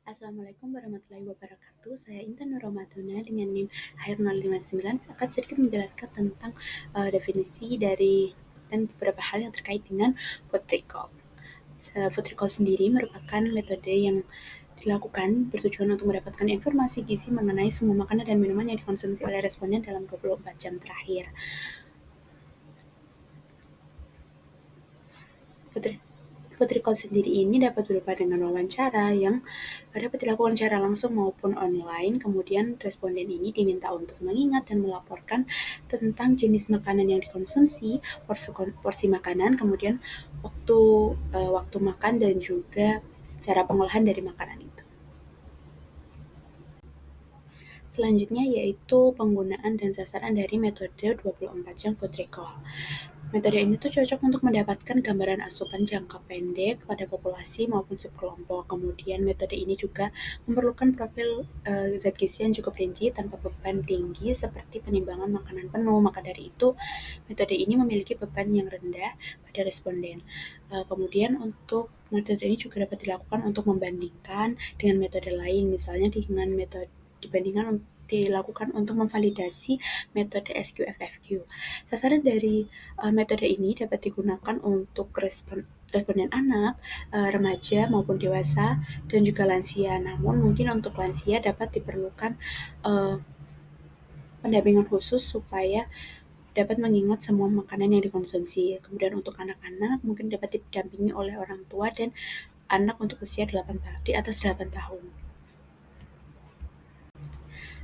Assalamualaikum warahmatullahi wabarakatuh. Saya Intan Nurromadona dengan NIM HR059 akan sedikit menjelaskan tentang definisi dari dan beberapa hal yang terkait dengan food recall. Food recall sendiri merupakan metode yang dilakukan bertujuan untuk mendapatkan informasi gizi mengenai semua makanan dan minuman yang dikonsumsi oleh responden dalam 24 jam terakhir. Food recall sendiri ini dapat berupa dengan wawancara yang dapat dilakukan secara langsung maupun online. Kemudian responden ini diminta untuk mengingat dan melaporkan tentang jenis makanan yang dikonsumsi, porsi makanan, kemudian waktu makan dan juga cara pengolahan dari makanan itu. Selanjutnya yaitu penggunaan dan sasaran dari metode 24 jam food recall. Metode ini tuh cocok untuk mendapatkan gambaran asupan jangka pendek pada populasi maupun subkelompok. Kemudian metode ini juga memerlukan profil zat gizi yang cukup rinci tanpa beban tinggi seperti penimbangan makanan penuh. Maka dari itu, metode ini memiliki beban yang rendah pada responden. Kemudian untuk metode ini juga dapat dilakukan untuk membandingkan dengan metode lain, misalnya dilakukan untuk memvalidasi metode SQFFQ. Sasaran dari metode ini dapat digunakan untuk responden anak, remaja maupun dewasa, dan juga lansia. Namun mungkin untuk lansia dapat diperlukan pendampingan khusus supaya dapat mengingat semua makanan yang dikonsumsi. Kemudian untuk anak-anak mungkin dapat didampingi oleh orang tua dan anak untuk usia 8 tahun, di atas 8 tahun.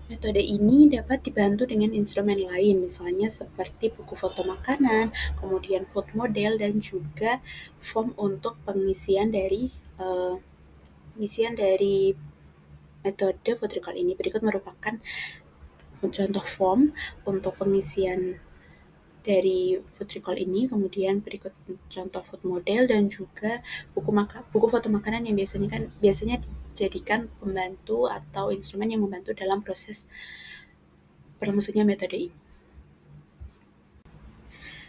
Metode ini dapat dibantu dengan instrumen lain, misalnya seperti buku foto makanan, kemudian food model, dan juga form untuk uh, pengisian dari metode food recall ini. Berikut merupakan contoh form untuk pengisian dari food recall ini, kemudian berikut contoh food model dan juga buku foto makanan yang biasanya dijadikan pembantu atau instrumen yang membantu dalam proses berlangsungnya metode ini.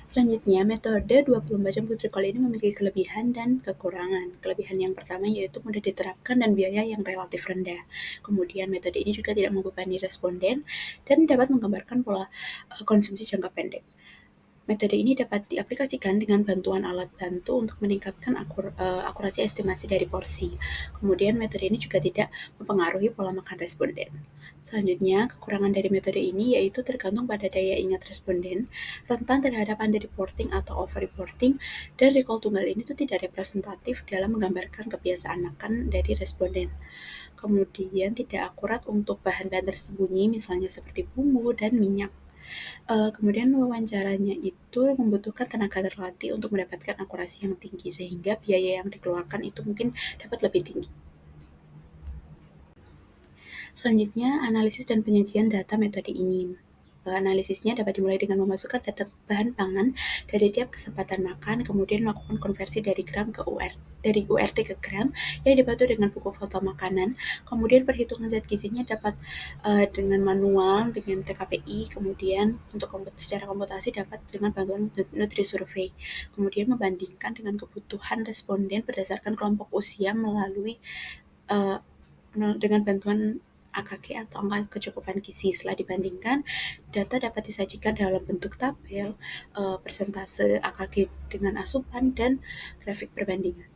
Selanjutnya, metode 24 jam food recall ini memiliki kelebihan dan kekurangan. Kelebihan yang pertama yaitu mudah diterapkan dan biaya yang relatif rendah. Kemudian metode ini juga tidak membebani responden dan dapat menggambarkan pola konsumsi jangka pendek. Metode ini dapat diaplikasikan dengan bantuan alat bantu untuk meningkatkan akurasi estimasi dari porsi. Kemudian metode ini juga tidak mempengaruhi pola makan responden. Selanjutnya, kekurangan dari metode ini yaitu tergantung pada daya ingat responden, rentan terhadap underreporting atau overreporting, dan recall tunggal ini tuh tidak representatif dalam menggambarkan kebiasaan makan dari responden. Kemudian tidak akurat untuk bahan-bahan tersembunyi, misalnya seperti bumbu dan minyak. Kemudian wawancaranya itu membutuhkan tenaga terlatih untuk mendapatkan akurasi yang tinggi, sehingga biaya yang dikeluarkan itu mungkin dapat lebih tinggi. Selanjutnya, analisis dan penyajian data metode ini. Analisisnya dapat dimulai dengan memasukkan data bahan pangan dari tiap kesempatan makan, kemudian melakukan konversi dari URT ke gram yang dibantu dengan buku foto makanan. Kemudian perhitungan zat gizinya dapat dengan manual, dengan TKPI, kemudian untuk secara komputasi dapat dengan bantuan Nutrisurvey. Kemudian membandingkan dengan kebutuhan responden berdasarkan kelompok usia melalui dengan bantuan AKG atau angka kecukupan gizi. Setelah dibandingkan, data dapat disajikan dalam bentuk tabel, persentase AKG dengan asupan, dan grafik perbandingan.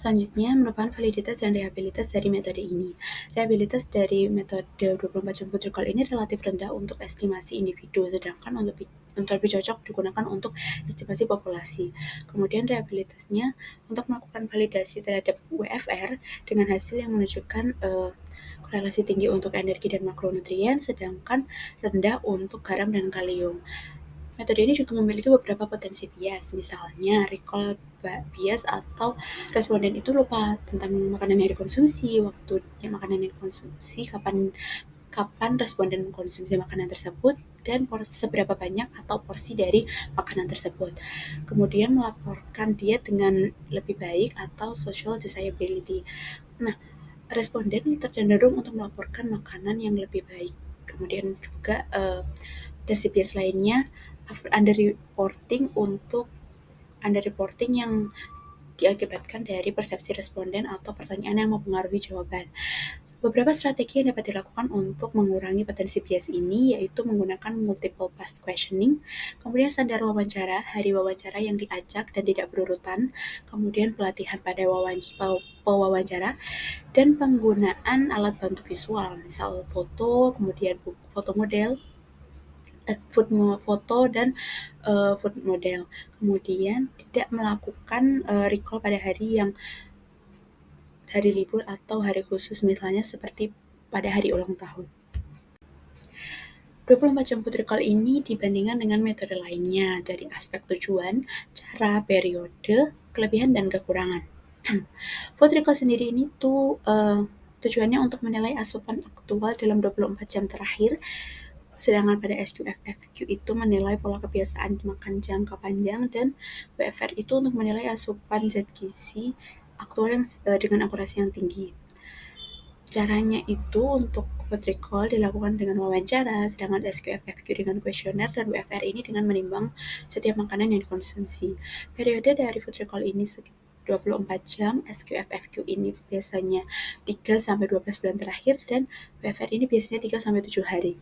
Selanjutnya, merupakan validitas dan reliabilitas dari metode ini. Reliabilitas dari metode 24 jam food recall ini relatif rendah untuk estimasi individu, sedangkan untuk lebih cocok digunakan untuk estimasi populasi. Kemudian reliabilitasnya untuk melakukan validasi terhadap WFR dengan hasil yang menunjukkan korelasi tinggi untuk energi dan makronutrien, sedangkan rendah untuk garam dan kalium. Metode ini juga memiliki beberapa potensi bias, misalnya recall bias atau responden itu lupa tentang makanan yang dikonsumsi, waktunya makanan yang dikonsumsi, kapan responden mengkonsumsi makanan tersebut, dan seberapa banyak atau porsi dari makanan tersebut. Kemudian melaporkan diet dengan lebih baik atau social desirability. Nah, responden tercenderung untuk melaporkan makanan yang lebih baik. Kemudian juga potensi bias lainnya underreporting yang diakibatkan dari persepsi responden atau pertanyaan yang mempengaruhi jawaban. Beberapa strategi yang dapat dilakukan untuk mengurangi potensi bias ini yaitu menggunakan multiple pass questioning, kemudian standar wawancara, hari wawancara yang diacak dan tidak berurutan, kemudian pelatihan pada pewawancara, dan penggunaan alat bantu visual, misal foto, kemudian foto model, foto dan food model. Kemudian tidak melakukan recall pada hari libur atau hari khusus, misalnya seperti pada hari ulang tahun. 24 jam food recall ini dibandingkan dengan metode lainnya dari aspek tujuan, cara, periode, kelebihan, dan kekurangan. Food recall sendiri ini tuh tujuannya untuk menilai asupan aktual dalam 24 jam terakhir, sedangkan pada SQFFQ itu menilai pola kebiasaan makan jangka panjang, dan WFR itu untuk menilai asupan zat gizi aktual yang dengan akurasi yang tinggi. Caranya itu untuk food recall dilakukan dengan wawancara, sedangkan SQFFQ dengan kuesioner, dan WFR ini dengan menimbang setiap makanan yang dikonsumsi. Periode dari food recall ini 24 jam, SQFFQ ini biasanya 3-12 bulan terakhir, dan WFR ini biasanya 3-7 hari.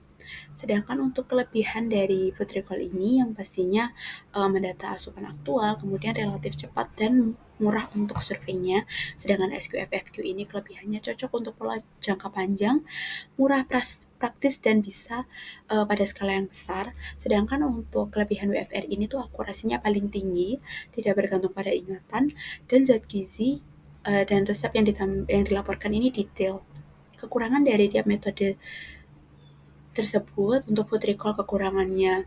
Sedangkan untuk kelebihan dari food recall ini yang pastinya mendata asupan aktual, kemudian relatif cepat dan murah untuk surveinya. Sedangkan SQFFQ ini kelebihannya cocok untuk pola jangka panjang, murah, praktis, dan bisa pada skala yang besar. Sedangkan untuk kelebihan WFR ini tuh akurasinya paling tinggi, tidak bergantung pada ingatan, dan zat gizi dan resep yang dilaporkan ini detail. Kekurangan dari tiap metode tersebut, untuk food recall kekurangannya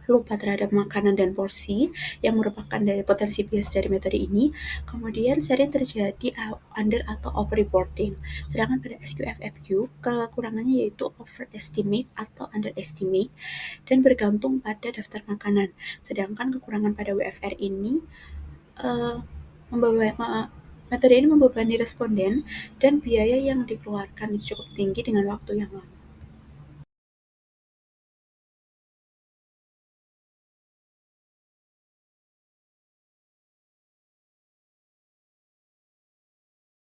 lupa terhadap makanan dan porsi yang merupakan dari potensi bias dari metode ini. Kemudian sering terjadi under atau overreporting. Sedangkan pada SQFFQ kekurangannya yaitu overestimate atau underestimate dan bergantung pada daftar makanan. Sedangkan kekurangan pada WFR ini metode ini membebani responden dan biaya yang dikeluarkan cukup tinggi dengan waktu yang lama.